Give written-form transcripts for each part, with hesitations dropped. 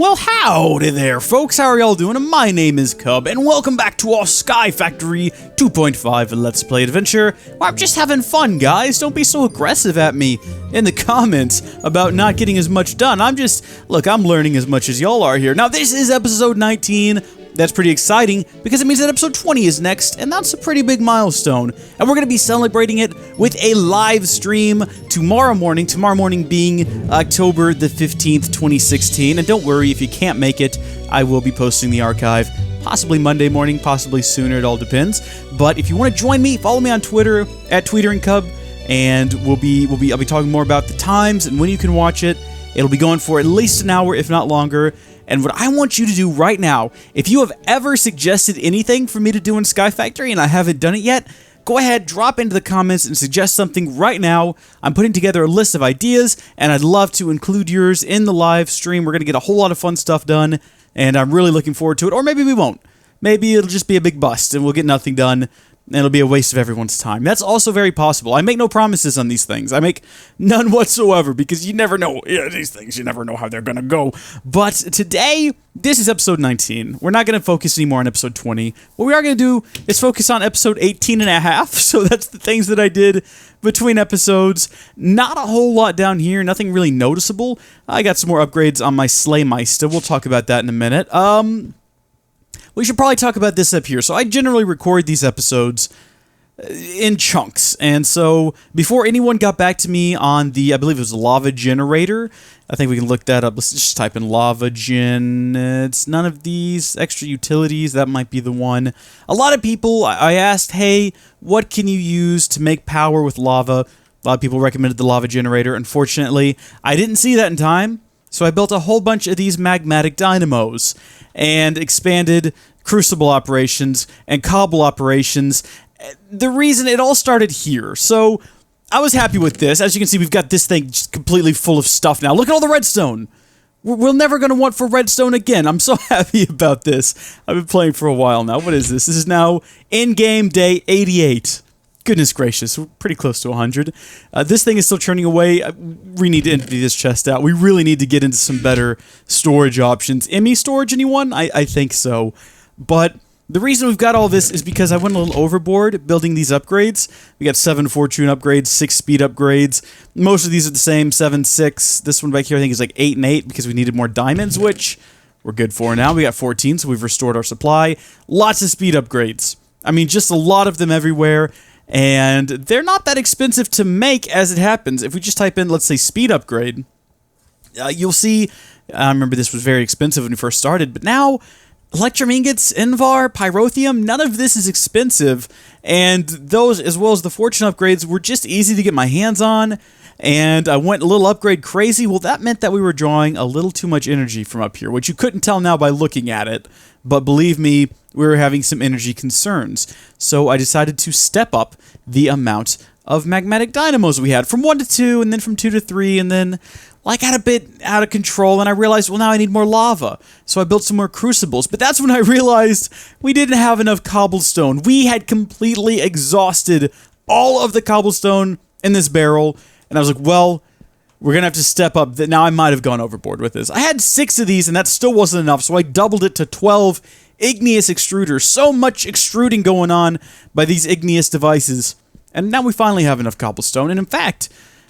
Well, howdy there, folks. How are y'all doing? My name is Cub, and welcome back to our Sky Factory 2.5 Let's Play Adventure, where I'm just having fun, guys. Don't be so aggressive at me in the comments about not getting as much done. I'm learning as much as y'all are here. Now, this is episode 19. That's pretty exciting, because it means that episode 20 is next, and that's a pretty big milestone. And we're going to be celebrating it with a live stream tomorrow morning being October the 15th, 2016. And don't worry, if you can't make it, I will be posting the archive, possibly Monday morning, possibly sooner, it all depends. But if you want to join me, follow me on Twitter, at TweeterandCub, and I'll be talking more about the times and when you can watch it. It'll be going for at least an hour, if not longer. And what I want you to do right now, if you have ever suggested anything for me to do in Sky Factory and I haven't done it yet, go ahead, drop into the comments and suggest something right now. I'm putting together a list of ideas, and I'd love to include yours in the live stream. We're going to get a whole lot of fun stuff done, and I'm really looking forward to it. Or maybe we won't. Maybe it'll just be a big bust, and we'll get nothing done, and it'll be a waste of everyone's time. That's also very possible. I make no promises on these things. I make none whatsoever, because you never know. These things, you never know how they're going to go. But today, this is episode 19. We're not going to focus anymore on episode 20. What we are going to do is focus on episode 18 and a half. So that's the things that I did between episodes. Not a whole lot down here. Nothing really noticeable. I got some more upgrades on my Slaymeister. We'll talk about that in a minute. We should probably talk about this up here. So I generally record these episodes in chunks. And so before anyone got back to me on the, I believe it was Lava Generator, I think we can look that up. Let's just type in Lava Gen. It's none of these extra utilities. That might be the one. A lot of people, I asked, hey, what can you use to make power with lava? A lot of people recommended the Lava Generator. Unfortunately, I didn't see that in time. So I built a whole bunch of these magmatic dynamos and expanded crucible operations and cobble operations. The reason it all started here. So I was happy with this. As you can see, we've got this thing just completely full of stuff now. Look at all the redstone. We're never going to want for redstone again. I'm so happy about this. I've been playing for a while now. What is this? This is now in-game day 88. Goodness gracious, we're pretty close to 100. This thing is still churning away. We need to empty this chest out. We really need to get into some better storage options. ME storage, anyone? I think so. But the reason we've got all this is because I went a little overboard building these upgrades. We got 7 fortune upgrades, 6 speed upgrades. Most of these are the same, 7, 6. This one back here I think is like 8 and 8 because we needed more diamonds, which we're good for now. We got 14, so we've restored our supply. Lots of speed upgrades. I mean, just a lot of them everywhere. And they're not that expensive to make as it happens. If we just type in, let's say, speed upgrade, you'll see, I remember this was very expensive when we first started, but now, electrum ingots, Invar, pyrotheum, none of this is expensive. And those, as well as the fortune upgrades, were just easy to get my hands on. And I went a little upgrade crazy. Well, that meant that we were drawing a little too much energy from up here, which you couldn't tell now by looking at it. But believe me, we were having some energy concerns. So I decided to step up the amount of magmatic dynamos we had from 1 to 2, and then from 2 to 3, and then I got a bit out of control, and I realized, well, now I need more lava. So I built some more crucibles. But that's when I realized we didn't have enough cobblestone. We had completely exhausted all of the cobblestone in this barrel. And I was like, well, we're going to have to step up. Now, I might have gone overboard with this. I had 6 of these, and that still wasn't enough, so I doubled it to 12 igneous extruders. So much extruding going on by these igneous devices. And now we finally have enough cobblestone. And in fact,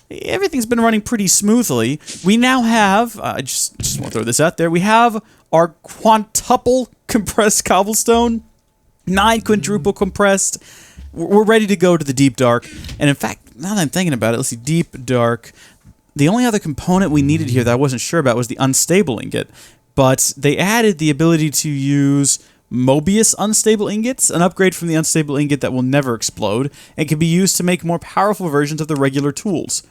everything's been running pretty smoothly. We now have, I just want to throw this out there, we have our quintuple compressed cobblestone, 9 quadruple compressed. We're ready to go to the deep dark. And in fact, now that I'm thinking about it, let's see, deep dark. The only other component we needed here that I wasn't sure about was the unstable ingot. But they added the ability to use Mobius unstable ingots, an upgrade from the unstable ingot that will never explode, and can be used to make more powerful versions of the regular tools.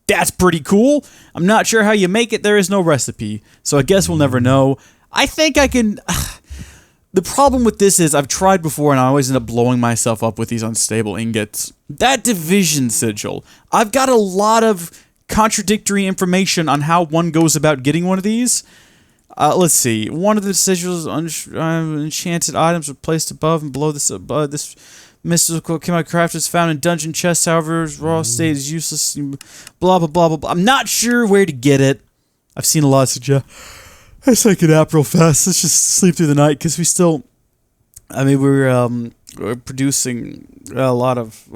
That's pretty cool. I'm not sure how you make it. There is no recipe, so I guess we'll never know. I think I can... The problem with this is I've tried before and I always end up blowing myself up with these unstable ingots. That division sigil. I've got a lot of contradictory information on how one goes about getting one of these. Let's see. One of the sigils, enchanted items are placed above and below this mystical chemical craft is found in dungeon chests. However, its raw state is useless. Blah, blah, blah, blah, blah. I'm not sure where to get it. I've seen a lot of Let's take a nap real fast. Let's just sleep through the night because we still. I mean, we're producing a lot of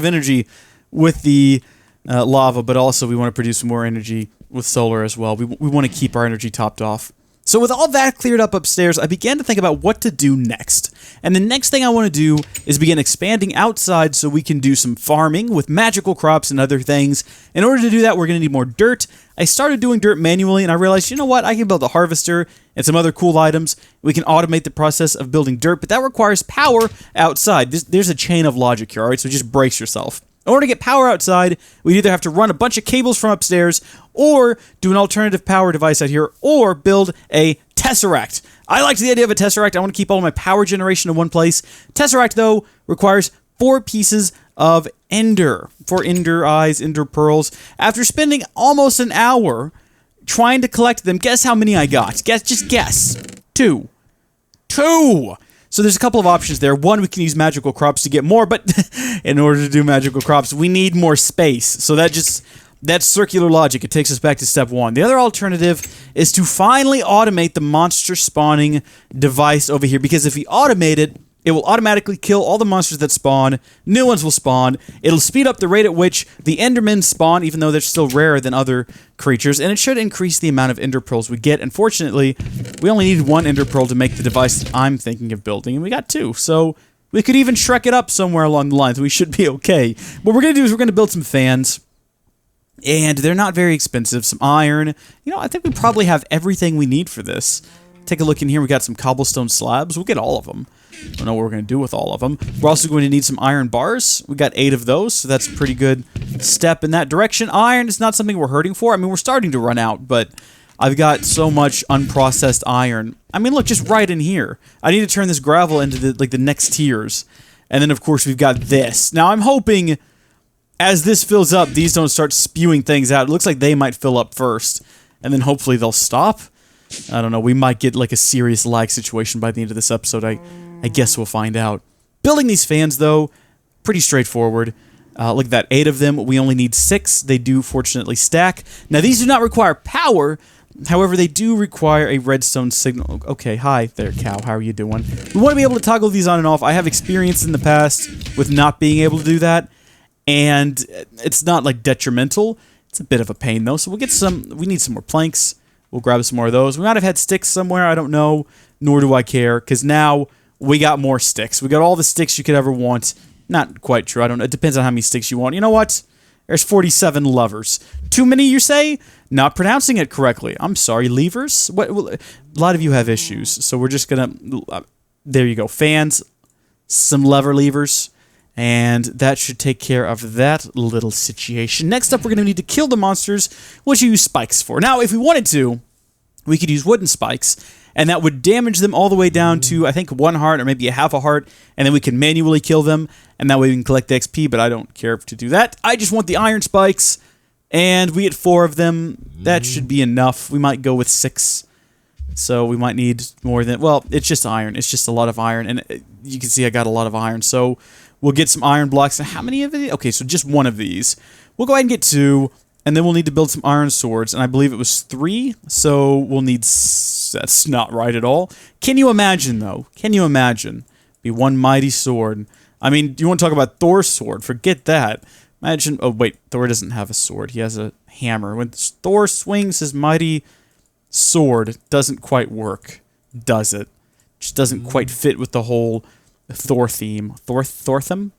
energy with the lava, but also we want to produce more energy with solar as well. We want to keep our energy topped off. So with all that cleared up upstairs, I began to think about what to do next. And the next thing I want to do is begin expanding outside so we can do some farming with magical crops and other things. In order to do that, we're going to need more dirt. I started doing dirt manually, and I realized, you know what, I can build a harvester and some other cool items. We can automate the process of building dirt, but that requires power outside. There's a chain of logic here, all right? So just brace yourself. In order to get power outside, we'd either have to run a bunch of cables from upstairs, or do an alternative power device out here, or build a Tesseract. I like the idea of a Tesseract. I want to keep all my power generation in one place. Tesseract, though, requires 4 pieces of Ender. 4 Ender eyes, Ender pearls. After spending almost an hour trying to collect them, guess how many I got? Just guess. 2. 2! So there's a couple of options there. One, we can use magical crops to get more, but in order to do magical crops, we need more space. So that's circular logic. It takes us back to step 1. The other alternative is to finally automate the monster spawning device over here, because if we automate it, it will automatically kill all the monsters that spawn, new ones will spawn, it'll speed up the rate at which the Endermen spawn, even though they're still rarer than other creatures, and it should increase the amount of Ender Pearls we get. Unfortunately, we only need 1 Ender Pearl to make the device that I'm thinking of building, and we got 2, so we could even Shrek it up somewhere along the lines. We should be okay. What we're going to do is we're going to build some fans, and they're not very expensive. Some iron. You know, I think we probably have everything we need for this. Take a look in here. We got some cobblestone slabs. We'll get all of them. Don't know what we're going to do with all of them. We're also going to need some iron bars. We got 8 of those, so that's a pretty good step in that direction. Iron is not something we're hurting for. I mean, we're starting to run out, but I've got so much unprocessed iron. I mean, look, just right in here. I need to turn this gravel into the next tiers. And then, of course, we've got this. Now, I'm hoping as this fills up, these don't start spewing things out. It looks like they might fill up first, and then hopefully they'll stop. I don't know. We might get like a serious lag situation by the end of this episode. I guess we'll find out. Building these fans, though, pretty straightforward. Look at that, 8 of them. We only need 6. They do, fortunately, stack. Now, these do not require power. However, they do require a redstone signal. Okay, hi there, cow. How are you doing? We want to be able to toggle these on and off. I have experience in the past with not being able to do that, and it's not, like, detrimental. It's a bit of a pain, though, so we'll get some... We need some more planks. We'll grab some more of those. We might have had sticks somewhere. I don't know, nor do I care, because now we got more sticks. We got all the sticks you could ever want. Not quite true. I don't know. It depends on how many sticks you want. You know what? There's 47 lovers. Too many, you say? Not pronouncing it correctly. I'm sorry. Levers? What? A lot of you have issues, so we're just gonna... there you go. Fans, some lever levers, and that should take care of that little situation. Next up, we're gonna need to kill the monsters, which you use spikes for. Now, if we wanted to, we could use wooden spikes, and that would damage them all the way down to, I think, 1 heart or maybe a half a heart, and then we can manually kill them, and that way we can collect the XP, but I don't care to do that. I just want the iron spikes, and we get 4 of them. That should be enough. We might go with 6, so we might need more than... Well, it's just iron. It's just a lot of iron, and you can see I got a lot of iron, so we'll get some iron blocks. And how many of these? Okay, so just 1 of these. We'll go ahead and get 2. And then we'll need to build some iron swords, and I believe it was 3, so we'll need... That's not right at all. Can you imagine, though? Can you imagine? Be 1 mighty sword. I mean, you want to talk about Thor's sword? Forget that. Imagine... Oh, wait. Thor doesn't have a sword. He has a hammer. When Thor swings his mighty sword, it doesn't quite work, does it? Just doesn't quite fit with the whole Thor theme. Thortham?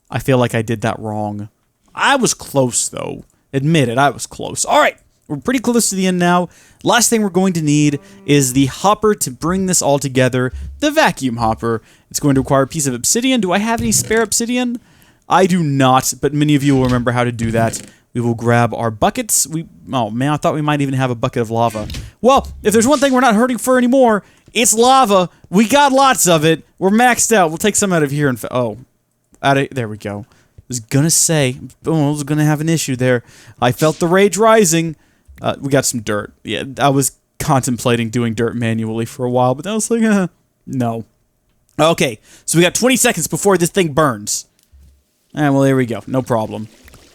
I feel like I did that wrong. I was close, though. Admit it, I was close. All right, we're pretty close to the end now. Last thing we're going to need is the hopper to bring this all together. The vacuum hopper. It's going to require a piece of obsidian. Do I have any spare obsidian? I do not, but many of you will remember how to do that. We will grab our buckets. Oh, man, I thought we might even have a bucket of lava. Well, if there's one thing we're not hurting for anymore, it's lava. We got lots of it. We're maxed out. We'll take some out of here and... there we go. I was gonna say, I was gonna have an issue there. I felt the rage rising. We got some dirt. Yeah, I was contemplating doing dirt manually for a while, but I was like, no. Okay, so we got 20 seconds before this thing burns. Well, there we go. No problem.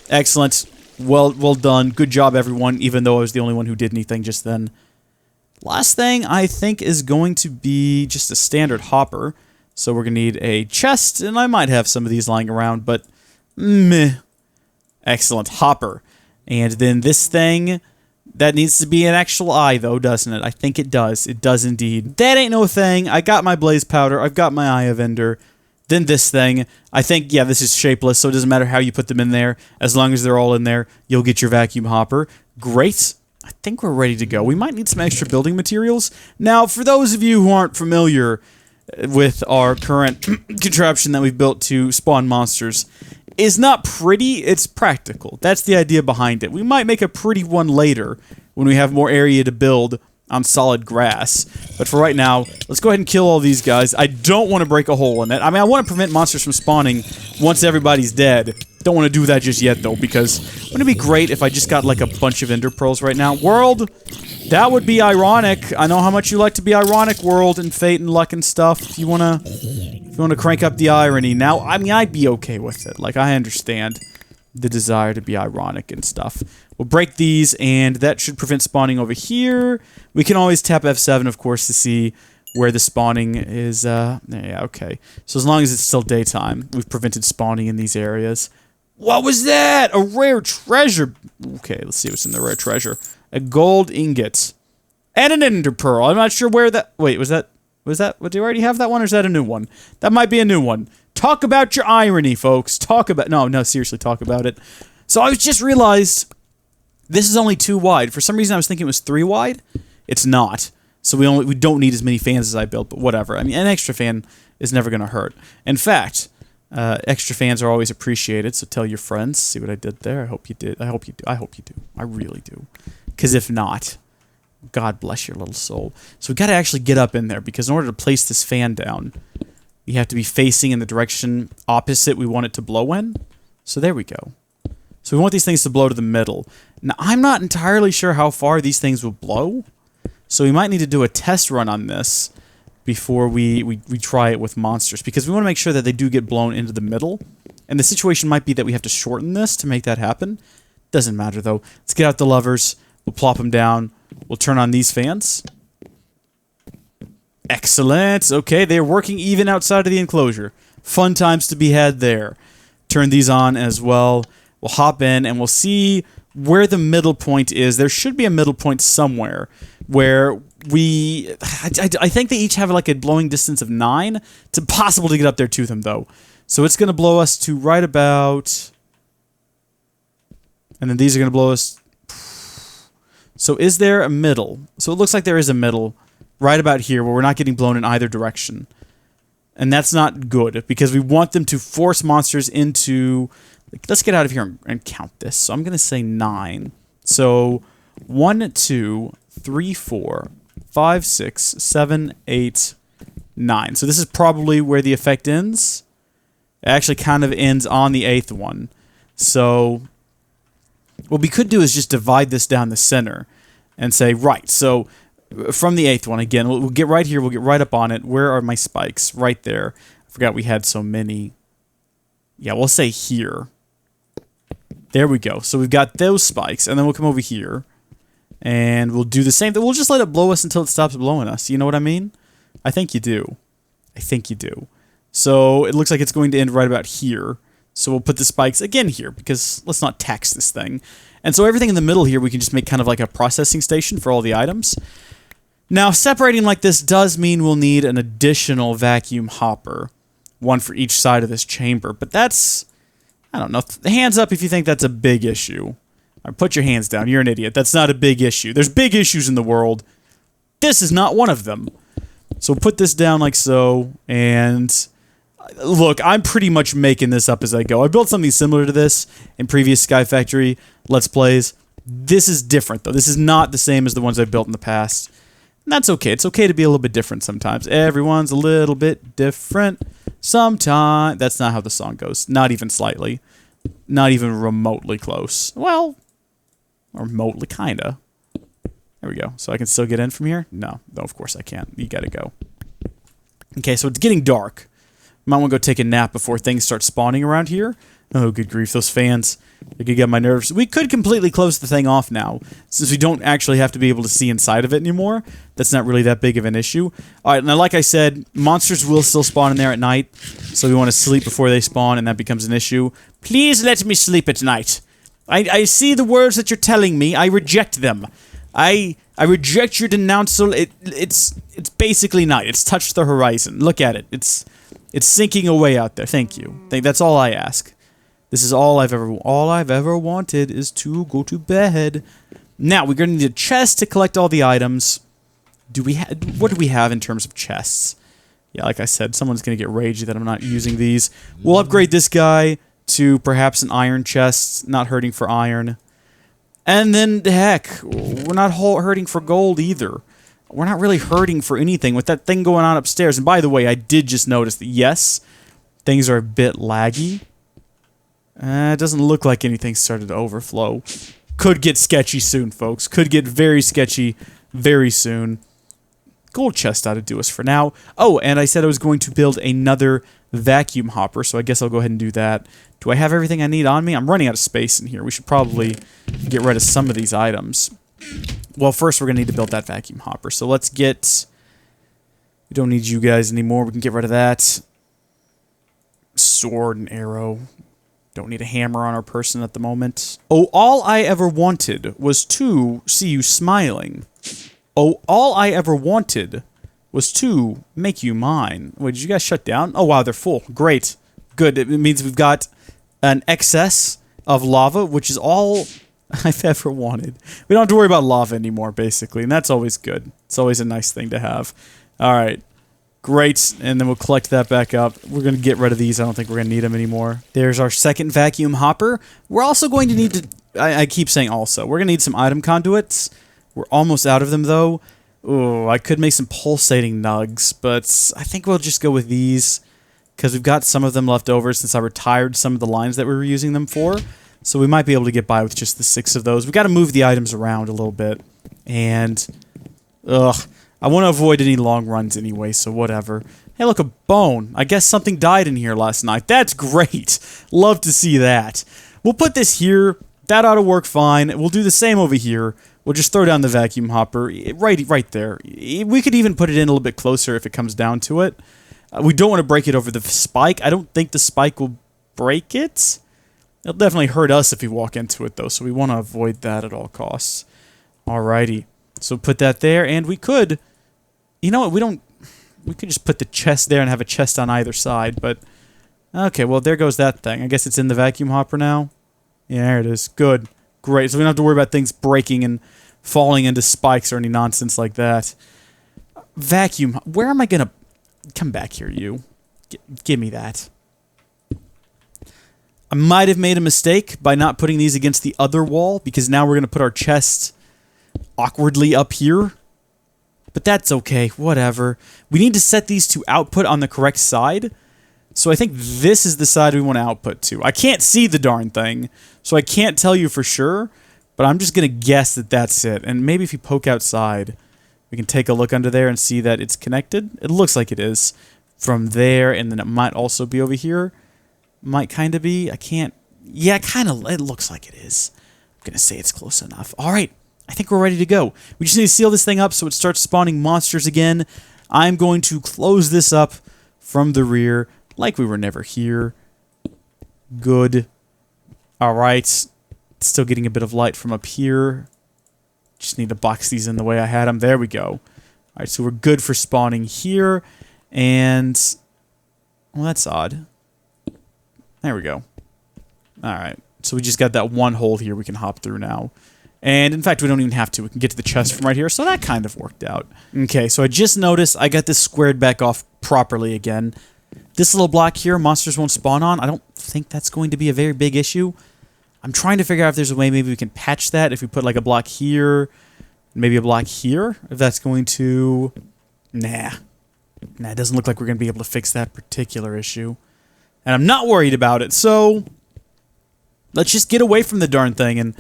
Excellent. Well done. Good job, everyone, even though I was the only one who did anything just then. Last thing, I think, is going to be just a standard hopper. So we're going to need a chest, and I might have some of these lying around, but meh. Excellent. Hopper. And then this thing, that needs to be an actual eye, though, doesn't it? I think it does. It does indeed. That ain't no thing. I got my blaze powder. I've got my Eye of Ender. Then this thing. I think, yeah, this is shapeless, so it doesn't matter how you put them in there. As long as they're all in there, you'll get your vacuum hopper. Great. I think we're ready to go. We might need some extra building materials. Now, for those of you who aren't familiar with our current contraption that we've built to spawn monsters, is not pretty, it's practical. That's the idea behind it. We might make a pretty one later when we have more area to build on solid grass. But for right now, let's go ahead and kill all these guys. I don't want to break a hole in it. I mean, I want to prevent monsters from spawning once everybody's dead. Don't want to do that just yet, though, because wouldn't it be great if I just got, like, a bunch of ender pearls right now? World, that would be ironic. I know how much you like to be ironic, World, and fate and luck and stuff. If you want to crank up the irony. Now, I mean, I'd be okay with it. Like, I understand the desire to be ironic and stuff. We'll break these, and that should prevent spawning over here. We can always tap F7, of course, to see where the spawning is. Yeah, okay. So as long as it's still daytime, we've prevented spawning in these areas. What was that? A rare treasure. Okay, let's see what's in the rare treasure. A gold ingot. And an ender pearl. I'm not sure where that... Wait, was that... Do you already have that one, or is that a new one? That might be a new one. Talk about your irony, folks. Talk about... No, seriously, talk about it. So I just realized this is only 2 wide. For some reason, I was thinking it was 3 wide. It's not. So we don't need as many fans as I built, but whatever. I mean, an extra fan is never going to hurt. In fact... extra fans are always appreciated, so tell your friends. See what I did there? I hope you did. I hope you do. I hope you do. I really do. Because if not, God bless your little soul. So we got to actually get up in there, because in order to place this fan down, you have to be facing in the direction opposite we want it to blow in. So there we go. So we want these things to blow to the middle. Now, I'm not entirely sure how far these things will blow, so we might need to do a test run on this before we try it with monsters, because we want to make sure that they do get blown into the middle. And the situation might be that we have to shorten this to make that happen. Doesn't matter, though. Let's get out the levers. We'll plop them down. We'll turn on these fans. Excellent. Okay, they're working even outside of the enclosure. Fun times to be had there. Turn these on as well. We'll hop in and we'll see where the middle point is. There should be a middle point somewhere where I think they each have like a blowing distance of 9. It's impossible to get up there to them, though. So it's going to blow us to right about... And then these are going to blow us... So is there a middle? So it looks like there is a middle right about here where we're not getting blown in either direction. And that's not good, because we want them to force monsters into... Let's get out of here and count this. So I'm going to say 9. So 1, 2, 3, 4, 5, 6, 7, 8, 9. So this is probably where the effect ends. It actually kind of ends on the 8th one. So what we could do is just divide this down the center and say, right, so from the 8th one, again, we'll get right here, we'll get right up on it. Where are my spikes? Right there. I forgot we had so many. Yeah, we'll say here. There we go. So we've got those spikes, and then we'll come over here, and we'll do the same thing. We'll just let it blow us until it stops blowing us. You know what I mean? I think you do. I think you do. So it looks like it's going to end right about here. So we'll put the spikes again here, because let's not tax this thing. And so everything in the middle here, we can just make kind of like a processing station for all the items. Now, separating like this does mean we'll need an additional vacuum hopper. One for each side of this chamber. But that's... I don't know. Hands up if you think that's a big issue. Or put your hands down. You're an idiot. That's not a big issue. There's big issues in the world. This is not one of them. So put this down like so. And look, I'm pretty much making this up as I go. I built something similar to this in previous Sky Factory Let's Plays. This is different, though. This is not the same as the ones I've built in the past. And that's okay. It's okay to be a little bit different sometimes. Everyone's a little bit different. Sometimes. That's not how the song goes. Not even slightly. Not even remotely close. Well, remotely, kinda. There we go. So I can still get in from here? No, of course I can't. You gotta go. Okay, so it's getting dark. Might want to go take a nap before things start spawning around here. Oh, good grief, those fans. They could get my nerves. We could completely close the thing off now, since we don't actually have to be able to see inside of it anymore. That's not really that big of an issue. Alright, now like I said, monsters will still spawn in there at night, so we want to sleep before they spawn, and that becomes an issue. Please let me sleep at night. I see the words that you're telling me. I reject them. I reject your denouncil. It's basically night. It's touched the horizon. Look at it. It's sinking away out there. Thank you. That's all I ask. This is all I've ever wanted is to go to bed. Now we're gonna need a chest to collect all the items. What do we have in terms of chests? Yeah, like I said, someone's gonna get ragey that I'm not using these. We'll upgrade this guy to perhaps an iron chest, not hurting for iron. And then, heck, we're not hurting for gold either. We're not really hurting for anything with that thing going on upstairs. And by the way, I did just notice that, yes, things are a bit laggy. It doesn't look like anything started to overflow. Could get sketchy soon, folks. Could get very sketchy very soon. Gold chest ought to do us for now. Oh, and I said I was going to build another vacuum hopper, so I guess I'll go ahead and do that. Do I have everything I need on me? I'm running out of space in here. We should probably get rid of some of these items. Well, first we're going to need to build that vacuum hopper. So let's get... We don't need you guys anymore. We can get rid of that. Sword and arrow. Don't need a hammer on our person at the moment. Oh, all I ever wanted was to see you smiling. Oh, all I ever wanted was to make you mine. Wait, did you guys shut down? Oh, wow, they're full. Great. Good. It means we've got an excess of lava, which is all I've ever wanted. We don't have to worry about lava anymore, basically, and that's always good. It's always a nice thing to have. All right. Great, and then we'll collect that back up. We're going to get rid of these. I don't think we're going to need them anymore. There's our second vacuum hopper. We're also going to need to... I keep saying also. We're going to need some item conduits. We're almost out of them, though. Oh, I could make some pulsating nugs, but I think we'll just go with these, because we've got some of them left over since I retired some of the lines that we were using them for. So we might be able to get by with just the 6 of those. We've got to move the items around a little bit. And... ugh. I want to avoid any long runs anyway, so whatever. Hey, look, a bone. I guess something died in here last night. That's great. Love to see that. We'll put this here. That ought to work fine. We'll do the same over here. We'll just throw down the vacuum hopper right there. We could even put it in a little bit closer if it comes down to it. We don't want to break it over the spike. I don't think the spike will break it. It'll definitely hurt us if we walk into it, though, so we want to avoid that at all costs. Alrighty. So put that there, and we could... You know what, we could just put the chest there and have a chest on either side, but... Okay, well, there goes that thing. I guess it's in the vacuum hopper now. Yeah, there it is. Good. Great, so we don't have to worry about things breaking and falling into spikes or any nonsense like that. Vacuum... Where am I gonna... Come back here, you. Give me that. I might have made a mistake by not putting these against the other wall, because now we're gonna put our chest awkwardly up here. But that's okay, whatever. We need to set these to output on the correct side. So I think this is the side we want to output to. I can't see the darn thing, so I can't tell you for sure. But I'm just going to guess that that's it. And maybe if you poke outside, we can take a look under there and see that it's connected. It looks like it is. From there, and then it might also be over here. Might kind of be. I can't... Yeah, it looks like it is. I'm going to say it's close enough. All right. I think we're ready to go. We just need to seal this thing up so it starts spawning monsters again. I'm going to close this up from the rear like we were never here. Good. Alright. Still getting a bit of light from up here. Just need to box these in the way I had them. There we go. Alright, so we're good for spawning here. And... well, that's odd. There we go. Alright. So we just got that one hole here we can hop through now. And, in fact, we don't even have to. We can get to the chest from right here, so that kind of worked out. Okay, so I just noticed I got this squared back off properly again. This little block here, monsters won't spawn on. I don't think that's going to be a very big issue. I'm trying to figure out if there's a way maybe we can patch that. If we put, like, a block here, maybe a block here. If that's going to... Nah. Nah, it doesn't look like we're going to be able to fix that particular issue. And I'm not worried about it, so... let's just get away from the darn thing, and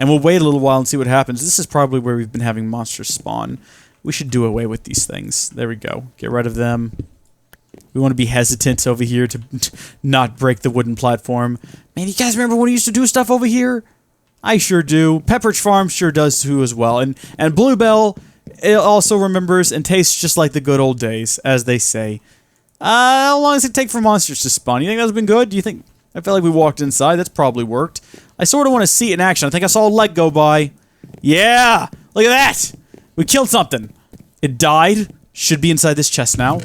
we'll wait a little while and see what happens. This is probably where we've been having monsters spawn. We should do away with these things. There we go. Get rid of them. We want to be hesitant over here to not break the wooden platform. Man, you guys remember when we used to do stuff over here? I sure do. Pepperidge Farm sure does too as well. And Bluebell, it also remembers and tastes just like the good old days, as they say. How long does it take for monsters to spawn? You think that's been good? Do you think... I feel like we walked inside. That's probably worked. I sort of want to see it in action. I think I saw a leg go by. Yeah! Look at that! We killed something. It died. Should be inside this chest now.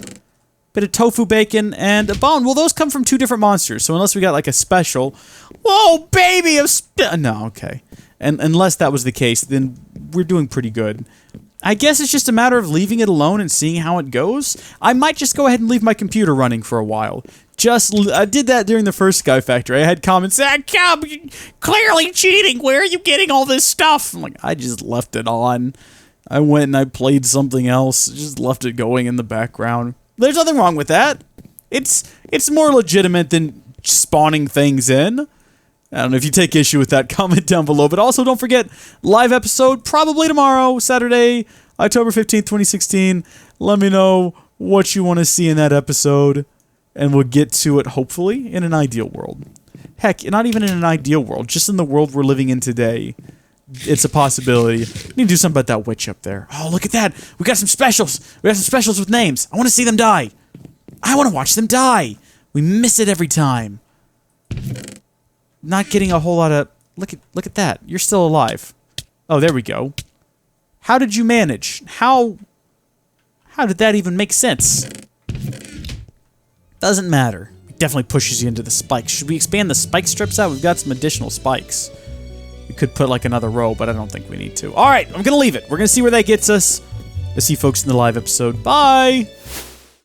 Bit of tofu bacon and a bone. Well, those come from 2 different monsters, so unless we got like a special... Whoa, baby! No, okay. And unless that was the case, then we're doing pretty good. I guess it's just a matter of leaving it alone and seeing how it goes. I might just go ahead and leave my computer running for a while. I did that during the first Sky Factory. I had comments saying, "Come, clearly cheating. Where are you getting all this stuff?" I'm like, I just left it on. I went and I played something else. Just left it going in the background. There's nothing wrong with that. It's more legitimate than spawning things in. I don't know if you take issue with that, comment down below. But also, don't forget, live episode probably tomorrow, Saturday, October 15th, 2016. Let me know what you want to see in that episode, and we'll get to it, hopefully, in an ideal world. Heck, not even in an ideal world, just in the world we're living in today. It's a possibility. We need to do something about that witch up there. Oh, look at that. We got some specials. We got some specials with names. I want to see them die. I want to watch them die. We miss it every time. Not getting a whole lot of... Look at that. You're still alive. Oh, there we go. How did you manage? How did that even make sense? Doesn't matter. It definitely pushes you into the spikes. Should we expand the spike strips out? We've got some additional spikes. We could put like another row, but I don't think we need to. Alright, I'm gonna leave it. We're gonna see where that gets us. I'll see you folks in the live episode. Bye!